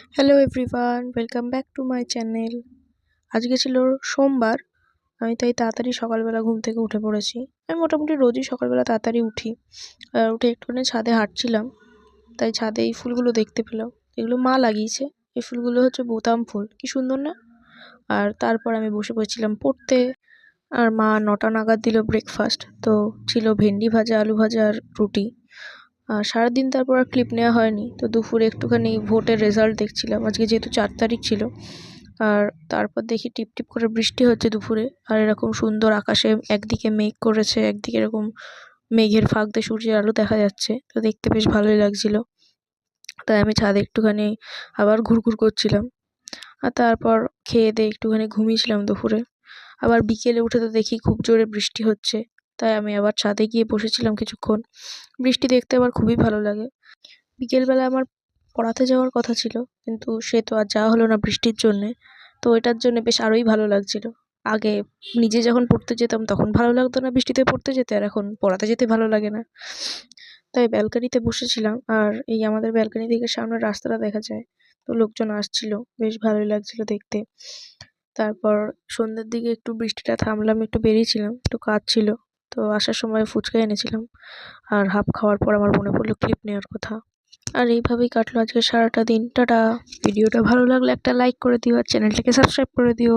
Hello everyone, welcome back to my channel. আজকে ছিল সোমবার। আমি তাই তাড়াতাড়ি সকালবেলা ঘুম থেকে উঠে পড়েছি। আমি মোটামুটি রোজই সকালবেলা তাড়াতাড়ি উঠি। উঠে একটুখানি ছাদে হাঁটছিলাম, তাই ছাদে এই ফুলগুলো দেখতে পেলাম। এগুলো মা লাগিয়েছে। এই ফুলগুলো হচ্ছে বোতাম ফুল, কি সুন্দর না? আর তারপর আমি বসে পড়েছিলাম পড়তে। আর মা ৯টা নাগাদ দিল ব্রেকফাস্ট। তো ছিল ভেন্ডি ভাজা, আলু ভাজা আর রুটি। সারাদিন তারপর আর ক্লিপ নেওয়া হয়নি। তো দুপুরে একটুখানি ভোটের রেজাল্ট দেখছিলাম, আজকে যেহেতু 4 তারিখ ছিল। আর তারপর দেখি টিপটিপ করে বৃষ্টি হচ্ছে দুপুরে। আর এরকম সুন্দর আকাশে একদিকে মেঘ করেছে, একদিকে এরকম মেঘের ফাঁক দিয়ে সূর্যের আলো দেখা যাচ্ছে। তো দেখতে বেশ ভালোই লাগছিল। তাই আমি ছাদে একটুখানি আবার ঘুরঘুর করছিলাম। আর তারপর খেয়ে দিয়ে একটুখানি ঘুমিয়েছিলাম দুপুরে। আবার বিকেলে উঠে তো দেখি খুব জোরে বৃষ্টি হচ্ছে। তাই আমি আবার ছাদে গিয়ে বসেছিলাম কিছুক্ষণ। বৃষ্টি দেখতে আমার খুবই ভালো লাগে। বিকেলবেলা আমার পড়াতে যাওয়ার কথা ছিল, কিন্তু সে তো আর যাওয়া হলো না বৃষ্টির জন্যে। তো এটার জন্যে বেশ আরোই ভালো লাগছিল। আগে নিজে যখন পড়তে যেতাম তখন ভালো লাগতো না বৃষ্টিতে পড়তে যেতে, আর এখন পড়াতে যেতে ভালো লাগে না। তাই ব্যালকনিতে বসেছিলাম, আর এই আমাদের ব্যালকনি থেকে সামনের রাস্তাটা দেখা যায়। তো লোকজন আসছিল, বেশ ভালোই লাগছিল দেখতে। তারপর সন্ধ্যের দিকে একটু বৃষ্টিটা থামলাম, একটু বেরিয়েছিলাম, একটু কাজ ছিল। তো আসার সময় ফুচকা এনেছিলাম। আর হাফ খাওয়ার পর আমার মনে পড়লো ক্লিপ নেওয়ার কথা। আর এইভাবেই কাটলো আজকে সারাটা দিন। টাটা। ভিডিওটা ভালো লাগলে একটা লাইক করে দিও আর চ্যানেলটাকে সাবস্ক্রাইব করে দিও।